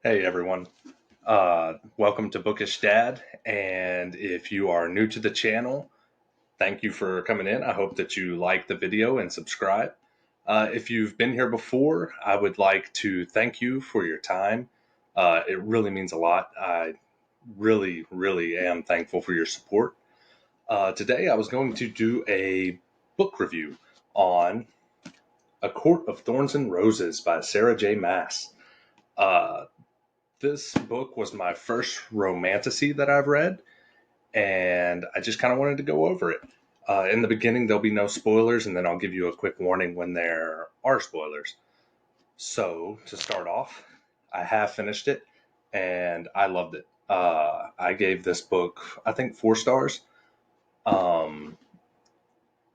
Hey everyone, welcome to Bookish Dad. And if you are new to the channel, thank you for coming in. I hope that you like the video and subscribe. If you've been here before, I would like to thank you for your time. It really means a lot. I really am thankful for your support. Today I was going to do a book review on A Court of Thorns and Roses by Sarah J. Maas. Uh, this book was my first romantasy that I've read, and I just kind of wanted to go over it. In the beginning, there'll be no spoilers, and then I'll give you a quick warning when there are spoilers. So, to start off, I have finished it, and I loved it. I gave this book, I think, 4 stars. Um,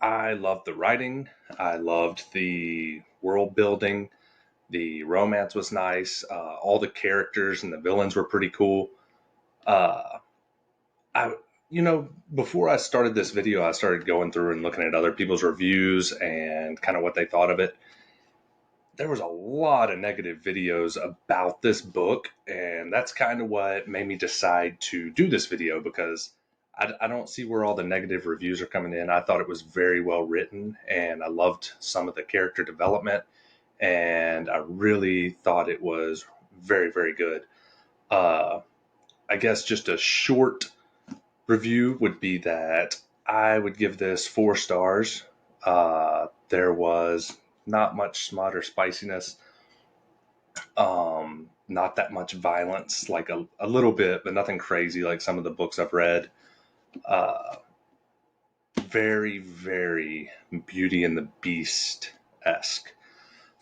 I loved the writing, I loved the world building. The romance was nice. All the characters and the villains were pretty cool. Uh, I, before I started this video, I started going through and looking at other people's reviews and kind of what they thought of it. There was a lot of negative videos about this book, and that's kind of what made me decide to do this video because I don't see where all the negative reviews are coming in. I thought it was very well written, and I loved some of the character development, and I really thought it was very good. Uh, I guess just a short review would be that I would give this 4 stars. There was not much smut or spiciness, not that much violence, like a little bit, but nothing crazy like some of the books I've read. Uh, very Beauty and the Beast esque.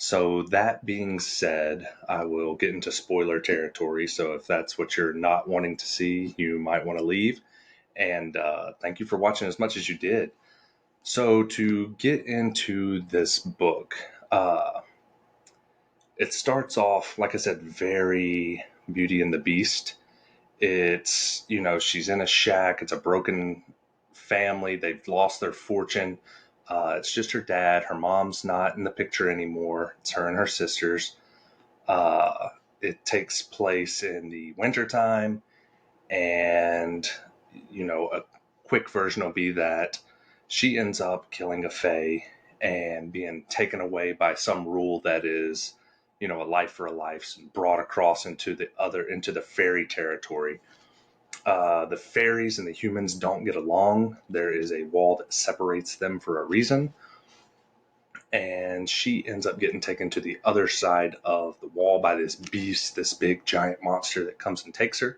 So, that being said, I will get into spoiler territory. So, if that's what you're not wanting to see, you might want to leave. And thank you for watching as much as you did. So, to get into this book, it starts off, like I said, very Beauty and the Beast. It's, she's in a shack, it's a broken family, they've lost their fortune. It's just her dad. Her mom's not in the picture anymore. It's her and her sisters. Uh, it takes place in the wintertime, and a quick version will be that she ends up killing a fae and being taken away by some rule that is, a life for a life, brought across into the fairy territory. The fairies and the humans don't get along. There is a wall that separates them for a reason, and she ends up getting taken to the other side of the wall by this beast, this big giant monster that comes and takes her.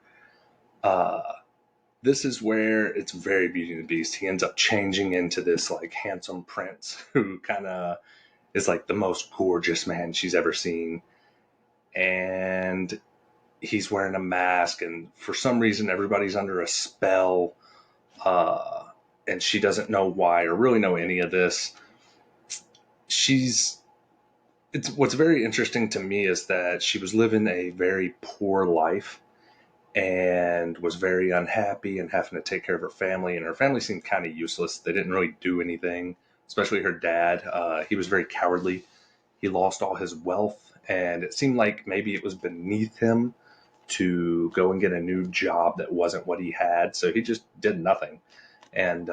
Uh, this is where it's very Beauty and the Beast. He ends up changing into this like handsome prince who kind of is like the most gorgeous man she's ever seen. And he's wearing a mask, and for some reason, everybody's under a spell. And she doesn't know why or really know any of this. It's what's very interesting to me is that she was living a very poor life and was very unhappy and having to take care of her family. And her family seemed kind of useless. They didn't really do anything, especially her dad. He was very cowardly. He lost all his wealth, and it seemed like maybe it was beneath him to go and get a new job that wasn't what he had. So he just did nothing. And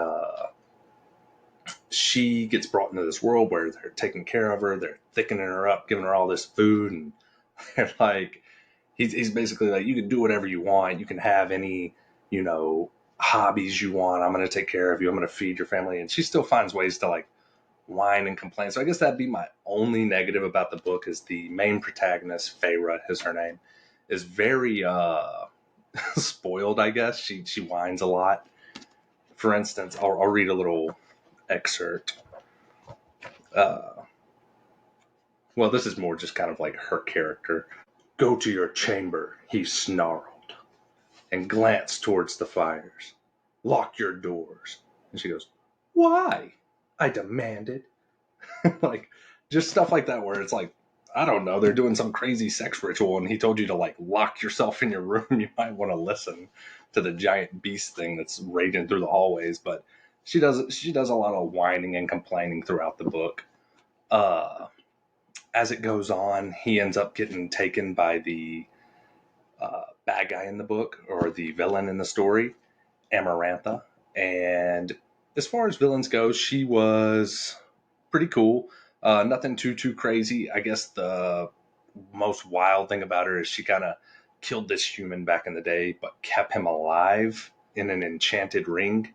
she gets brought into this world where they're taking care of her. They're thickening her up, giving her all this food. And they're like, he's basically like, you can do whatever you want. You can have any, hobbies you want. I'm going to take care of you. I'm going to feed your family. And she still finds ways to like whine and complain. So I guess that'd be my only negative about the book is the main protagonist, Feyre is her name, is very spoiled, I guess. She whines a lot. For instance, I'll read a little excerpt. Well, this is more just kind of like her character. Go to your chamber, he snarled, and glanced towards the fires. Lock your doors. And she goes, why? I demanded. Like, just stuff like that where it's like, I don't know, they're doing some crazy sex ritual and he told you to like lock yourself in your room. You might want to listen to the giant beast thing that's raging through the hallways. But she does a lot of whining and complaining throughout the book. As it goes on, he ends up getting taken by the bad guy in the book, or the villain in the story, Amarantha. And as far as villains go, she was pretty cool. Nothing too crazy. I guess the most wild thing about her is she kind of killed this human back in the day, but kept him alive in an enchanted ring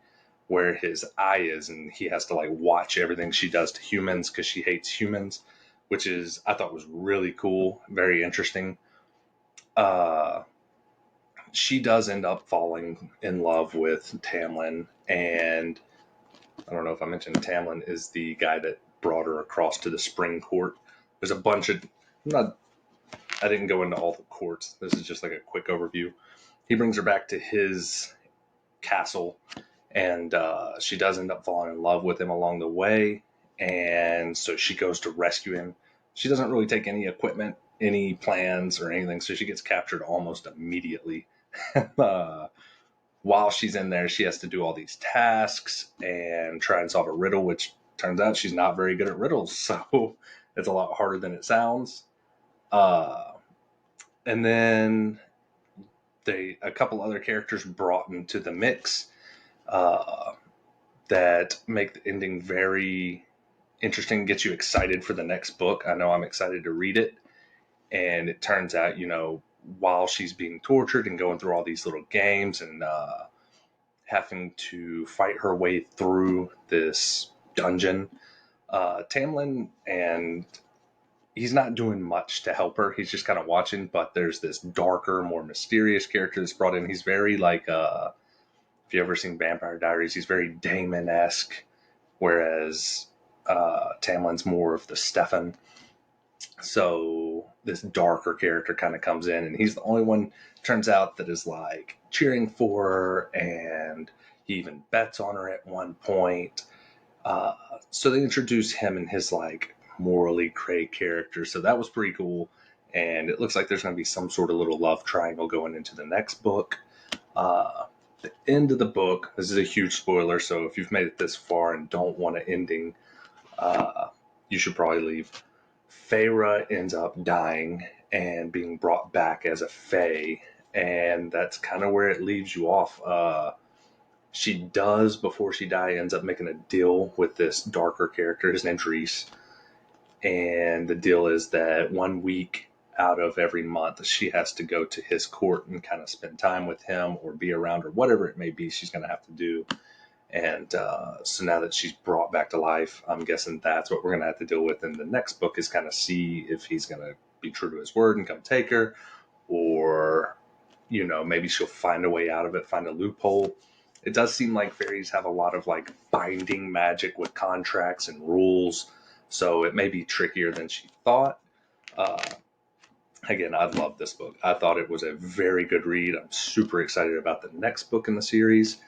where his eye is, and he has to like watch everything she does to humans because she hates humans, which is I thought was really cool, very interesting. Uh, she does end up falling in love with Tamlin, and I don't know if I mentioned Tamlin is the guy that brought her across to the Spring Court. There's a bunch of not. I didn't go into all the courts. This is just like a quick overview. He brings her back to his castle, and she does end up falling in love with him along the way. And so she goes to rescue him. She doesn't really take any equipment, any plans, or anything. So she gets captured almost immediately. uh, while she's in there, she has to do all these tasks and try and solve a riddle, which turns out she's not very good at riddles. So it's a lot harder than it sounds. Uh, and then a couple other characters brought into the mix uh, that make the ending very interesting, gets you excited for the next book. I know I'm excited to read it. And it turns out, while she's being tortured and going through all these little games and having to fight her way through this dungeon, Tamlin, and he's not doing much to help her. He's just kind of watching, but there's this darker, more mysterious character that's brought in. He's very like, if you ever seen Vampire Diaries, he's very Damon-esque, whereas Tamlin's more of the Stefan. So this darker character kind of comes in, and he's the only one, turns out, that is like cheering for her, and he even bets on her at one point. So they introduce him and his like morally gray character. So that was pretty cool. And it looks like there's going to be some sort of little love triangle going into the next book. The end of the book, this is a huge spoiler. So if you've made it this far and don't want an ending, you should probably leave. Feyre ends up dying and being brought back as a Fae. And that's kind of where it leaves you off. She does, before she dies, ends up making a deal with this darker character. His name's Reese. And the deal is that 1 week out of every month, she has to go to his court and kind of spend time with him or be around, or whatever it may be she's going to have to do. And so now that she's brought back to life, I'm guessing that's what we're going to have to deal with in the next book, is kind of see if he's going to be true to his word and come take her, or, maybe she'll find a way out of it, find a loophole. It does seem like fairies have a lot of like binding magic with contracts and rules, so it may be trickier than she thought. Uh, Again, I love this book. I thought it was a very good read. I'm super excited about the next book in the series.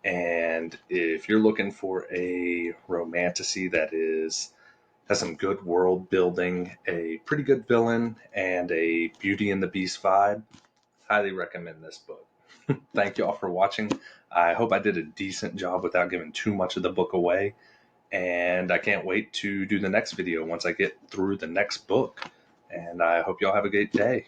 And if you're looking for a romantasy that has some good world building, a pretty good villain, and a Beauty and the Beast vibe, highly recommend this book. Thank you all for watching. I hope I did a decent job without giving too much of the book away. And I can't wait to do the next video once I get through the next book. And I hope y'all have a great day.